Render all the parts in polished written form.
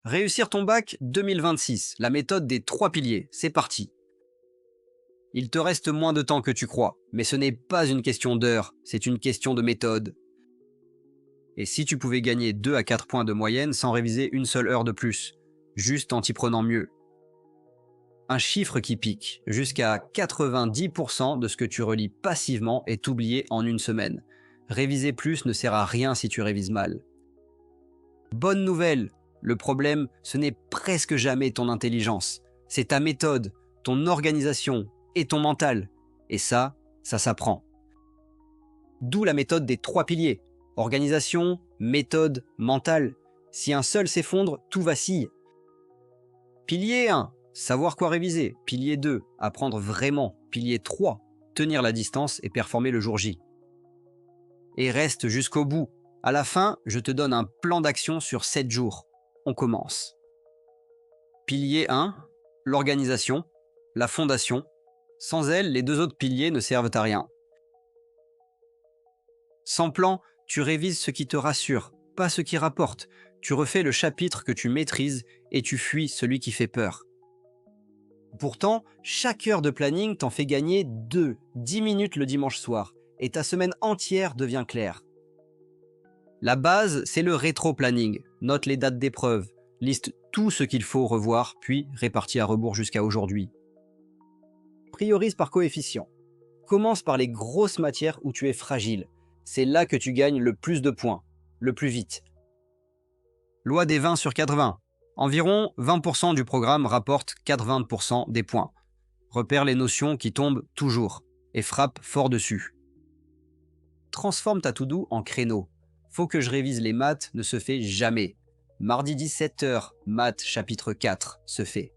Réussir ton bac 2026, la méthode des 3 piliers, c'est parti. Il te reste moins de temps que tu crois, mais ce n'est pas une question d'heure, c'est une question de méthode. Et si tu pouvais gagner 2 à 4 points de moyenne sans réviser une seule heure de plus, juste en t'y prenant mieux. Un chiffre qui pique, jusqu'à 90% de ce que tu relis passivement est oublié en une semaine. Réviser plus ne sert à rien si tu révises mal. Bonne nouvelle, le problème, ce n'est presque jamais ton intelligence, c'est ta méthode, ton organisation et ton mental. Et ça s'apprend. D'où la méthode des 3 piliers. Organisation, méthode, mental. Si un seul s'effondre, tout vacille. Pilier 1, savoir quoi réviser. Pilier 2, apprendre vraiment. Pilier 3, tenir la distance et performer le jour J. Et reste jusqu'au bout. À la fin, je te donne un plan d'action sur 7 jours. On commence. Pilier 1, l'organisation, la fondation. Sans elle, les 2 autres piliers ne servent à rien. Sans plan, tu révises ce qui te rassure, pas ce qui rapporte. Tu refais le chapitre que tu maîtrises et tu fuis celui qui fait peur. Pourtant, chaque heure de planning t'en fait gagner 10 minutes le dimanche soir et ta semaine entière devient claire. La base, c'est le rétro-planning. Note les dates d'épreuve, liste tout ce qu'il faut revoir, puis répartis à rebours jusqu'à aujourd'hui. Priorise par coefficient. Commence par les grosses matières où tu es fragile. C'est là que tu gagnes le plus de points, le plus vite. Loi des 20 sur 80. Environ 20% du programme rapporte 80% des points. Repère les notions qui tombent toujours et frappe fort dessus. Transforme ta to-do en créneau. Faut que je révise les maths ne se fait jamais. Mardi 17h, maths chapitre 4 se fait.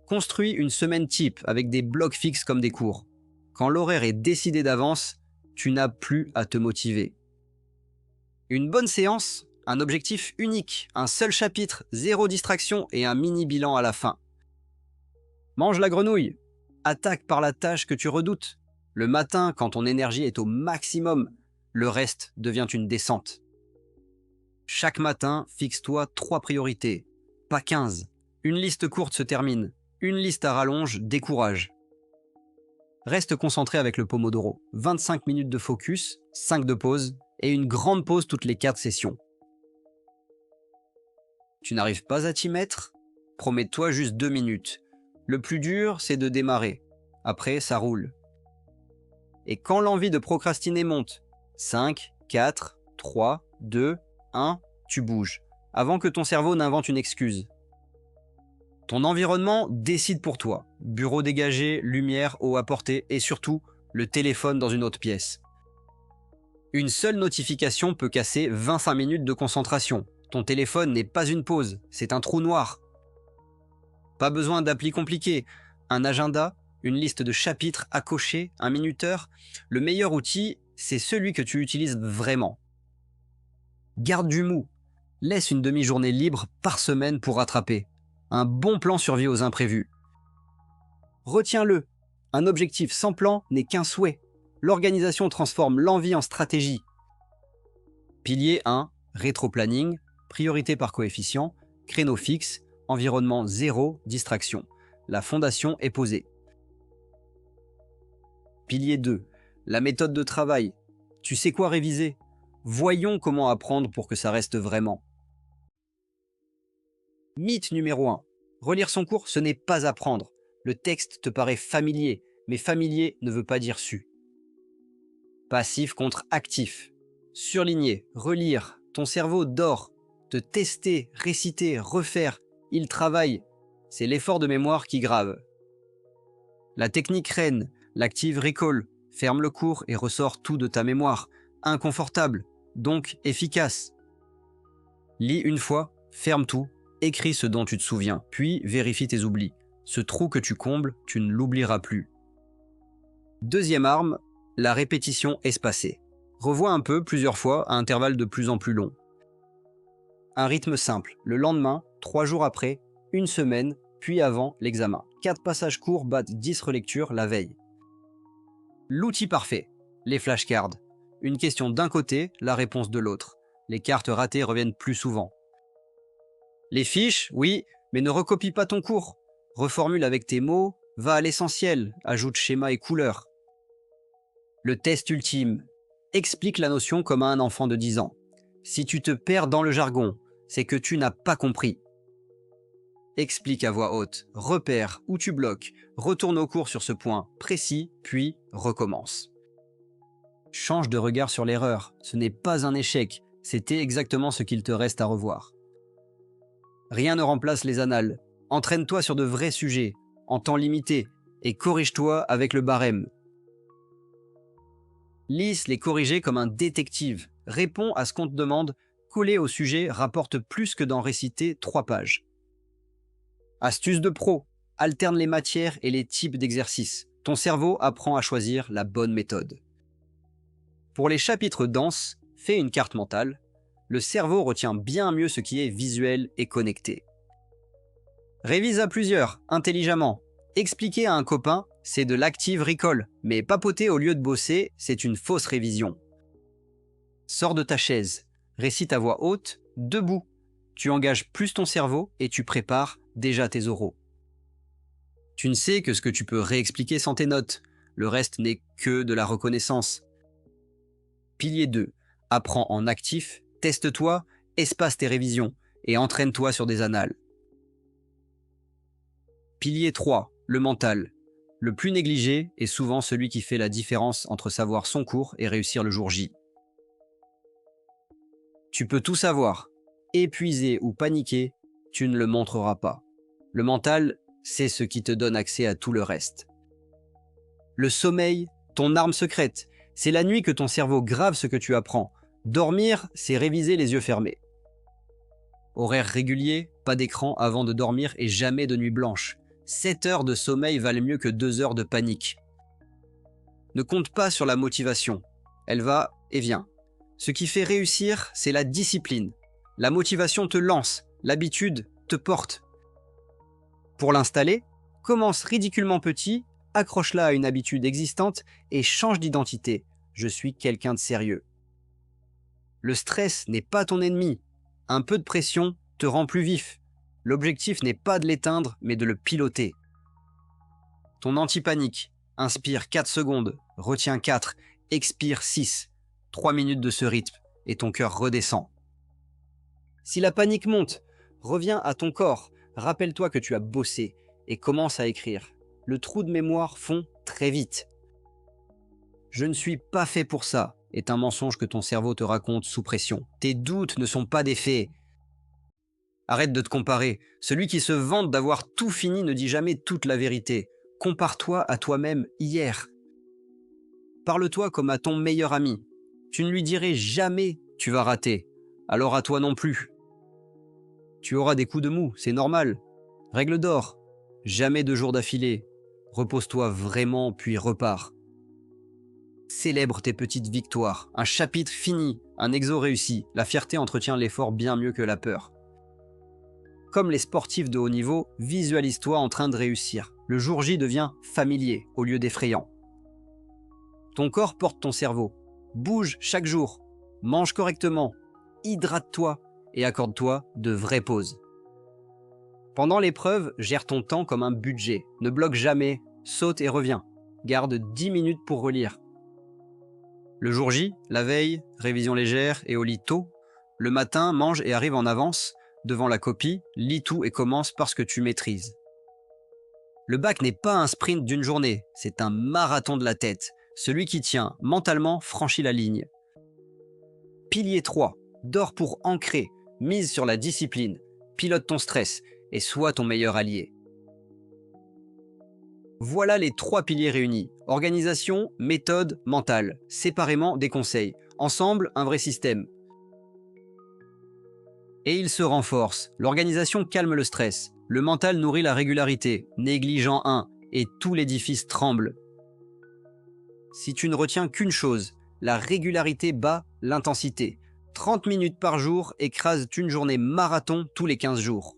Construis une semaine type avec des blocs fixes comme des cours. Quand l'horaire est décidé d'avance, tu n'as plus à te motiver. Une bonne séance, un objectif unique, un seul chapitre, 0 distraction et un mini bilan à la fin. Mange la grenouille. Attaque par la tâche que tu redoutes. Le matin, quand ton énergie est au maximum, le reste devient une descente. Chaque matin, fixe-toi 3 priorités, pas 15. Une liste courte se termine, une liste à rallonge décourage. Reste concentré avec le Pomodoro. 25 minutes de focus, 5 de pause et une grande pause toutes les 4 sessions. Tu n'arrives pas à t'y mettre? Promets-toi juste 2 minutes. Le plus dur, c'est de démarrer. Après, ça roule. Et quand l'envie de procrastiner monte, 5, 4, 3, 2, 1, tu bouges, avant que ton cerveau n'invente une excuse. Ton environnement décide pour toi. Bureau dégagé, lumière, eau à portée et surtout, le téléphone dans une autre pièce. Une seule notification peut casser 25 minutes de concentration. Ton téléphone n'est pas une pause, c'est un trou noir. Pas besoin d'appli compliquée. Un agenda, une liste de chapitres à cocher, un minuteur. Le meilleur outil, c'est celui que tu utilises vraiment. Garde du mou. Laisse une demi-journée libre par semaine pour rattraper. Un bon plan survie aux imprévus. Retiens-le, un objectif sans plan n'est qu'un souhait. L'organisation transforme l'envie en stratégie. Pilier 1, rétro-planning, priorité par coefficient, créneau fixe, environnement 0, distraction. La fondation est posée. Pilier 2, la méthode de travail. Tu sais quoi réviser? Voyons comment apprendre pour que ça reste vraiment. Mythe numéro 1. Relire son cours, ce n'est pas apprendre. Le texte te paraît familier, mais familier ne veut pas dire su. Passif contre actif. Surligner, relire, ton cerveau dort. Te tester, réciter, refaire, il travaille. C'est l'effort de mémoire qui grave. La technique reine, l'active recall, ferme le cours et ressort tout de ta mémoire. Inconfortable, donc efficace. Lis une fois, ferme tout, écris ce dont tu te souviens, puis vérifie tes oublis. Ce trou que tu combles, tu ne l'oublieras plus. Deuxième arme, la répétition espacée. Revois un peu plusieurs fois à intervalles de plus en plus longs. Un rythme simple, le lendemain, 3 jours après, une semaine, puis avant l'examen. 4 passages courts battent 10 relectures la veille. L'outil parfait, les flashcards. Une question d'un côté, la réponse de l'autre. Les cartes ratées reviennent plus souvent. Les fiches, oui, mais ne recopie pas ton cours. Reformule avec tes mots, va à l'essentiel, ajoute schéma et couleurs. Le test ultime. Explique la notion comme à un enfant de 10 ans. Si tu te perds dans le jargon, c'est que tu n'as pas compris. Explique à voix haute, repère où tu bloques, retourne au cours sur ce point précis, puis recommence. Change de regard sur l'erreur, ce n'est pas un échec, c'était exactement ce qu'il te reste à revoir. Rien ne remplace les annales. Entraîne-toi sur de vrais sujets, en temps limité, et corrige-toi avec le barème. Lisse les corrigés comme un détective. Réponds à ce qu'on te demande, coller au sujet rapporte plus que d'en réciter 3 pages. Astuce de pro, alterne les matières et les types d'exercices. Ton cerveau apprend à choisir la bonne méthode. Pour les chapitres denses, fais une carte mentale. Le cerveau retient bien mieux ce qui est visuel et connecté. Révise à plusieurs, intelligemment. Expliquer à un copain, c'est de l'active recall, mais papoter au lieu de bosser, c'est une fausse révision. Sors de ta chaise, récite à voix haute, debout. Tu engages plus ton cerveau et tu prépares déjà tes oraux. Tu ne sais que ce que tu peux réexpliquer sans tes notes. Le reste n'est que de la reconnaissance. Pilier 2. Apprends en actif, teste-toi, espace tes révisions et entraîne-toi sur des annales. Pilier 3. Le mental. Le plus négligé est souvent celui qui fait la différence entre savoir son cours et réussir le jour J. Tu peux tout savoir. Épuisé ou paniqué, tu ne le montreras pas. Le mental, c'est ce qui te donne accès à tout le reste. Le sommeil, ton arme secrète, c'est la nuit que ton cerveau grave ce que tu apprends. Dormir, c'est réviser les yeux fermés. Horaire régulier, pas d'écran avant de dormir et jamais de nuit blanche. 7 heures de sommeil valent mieux que 2 heures de panique. Ne compte pas sur la motivation. Elle va et vient. Ce qui fait réussir, c'est la discipline. La motivation te lance, l'habitude te porte. Pour l'installer, commence ridiculement petit, accroche-la à une habitude existante et change d'identité. Je suis quelqu'un de sérieux. Le stress n'est pas ton ennemi. Un peu de pression te rend plus vif. L'objectif n'est pas de l'éteindre, mais de le piloter. Ton anti-panique. Inspire 4 secondes, retiens 4, expire 6. 3 minutes de ce rythme et ton cœur redescend. Si la panique monte, reviens à ton corps, rappelle-toi que tu as bossé et commence à écrire. Le trou de mémoire fond très vite. Je ne suis pas fait pour ça est un mensonge que ton cerveau te raconte sous pression. Tes doutes ne sont pas des faits. Arrête de te comparer. Celui qui se vante d'avoir tout fini ne dit jamais toute la vérité. Compare-toi à toi-même hier. Parle-toi comme à ton meilleur ami. Tu ne lui dirais jamais « tu vas rater », alors à toi non plus. Tu auras des coups de mou, c'est normal. Règle d'or, jamais 2 jours d'affilée. Repose-toi vraiment puis repars. Célèbre tes petites victoires. Un chapitre fini, un exo réussi. La fierté entretient l'effort bien mieux que la peur. Comme les sportifs de haut niveau, visualise-toi en train de réussir. Le jour J devient familier au lieu d'effrayant. Ton corps porte ton cerveau. Bouge chaque jour. Mange correctement. Hydrate-toi et accorde-toi de vraies pauses. Pendant l'épreuve, gère ton temps comme un budget. Ne bloque jamais, saute et reviens. Garde 10 minutes pour relire. Le jour J, la veille, révision légère et au lit tôt. Le matin, mange et arrive en avance. Devant la copie, lis tout et commence par ce que tu maîtrises. Le bac n'est pas un sprint d'une journée, c'est un marathon de la tête. Celui qui tient mentalement franchit la ligne. Pilier 3. Dors pour ancrer, mise sur la discipline, pilote ton stress et sois ton meilleur allié. Voilà les 3 piliers réunis. Organisation, méthode, mental. Séparément, des conseils. Ensemble, un vrai système. Et ils se renforcent. L'organisation calme le stress. Le mental nourrit la régularité. Négligent un, et tout l'édifice tremble. Si tu ne retiens qu'une chose, la régularité bat l'intensité. 30 minutes par jour écrasent une journée marathon tous les 15 jours.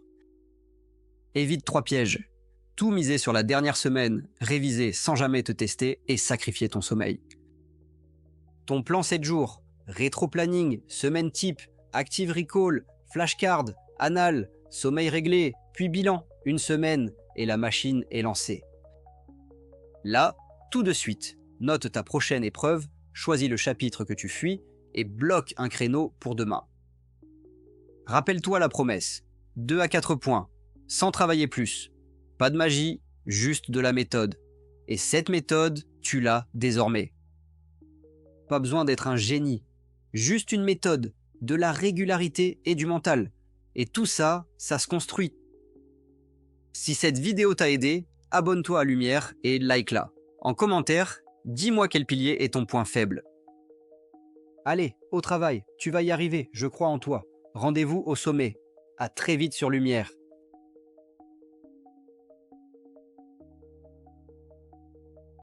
Évite 3 pièges. Tout miser sur la dernière semaine, réviser sans jamais te tester et sacrifier ton sommeil. Ton plan 7 jours, rétro-planning, semaine type, active recall, flashcard, anal, Sommeil réglé, puis bilan, une semaine, et la machine est lancée. Là, tout de suite, note ta prochaine épreuve, choisis le chapitre que tu fuis et bloque un créneau pour demain. Rappelle-toi la promesse, 2 à 4 points, sans travailler plus. Pas de magie, juste de la méthode. Et cette méthode, tu l'as désormais. Pas besoin d'être un génie, juste une méthode, de la régularité et du mental. Et tout ça, ça se construit. Si cette vidéo t'a aidé, abonne-toi à Lumière et like-la. En commentaire, dis-moi quel pilier est ton point faible. Allez, au travail, tu vas y arriver, je crois en toi. Rendez-vous au sommet. À très vite sur Lumière.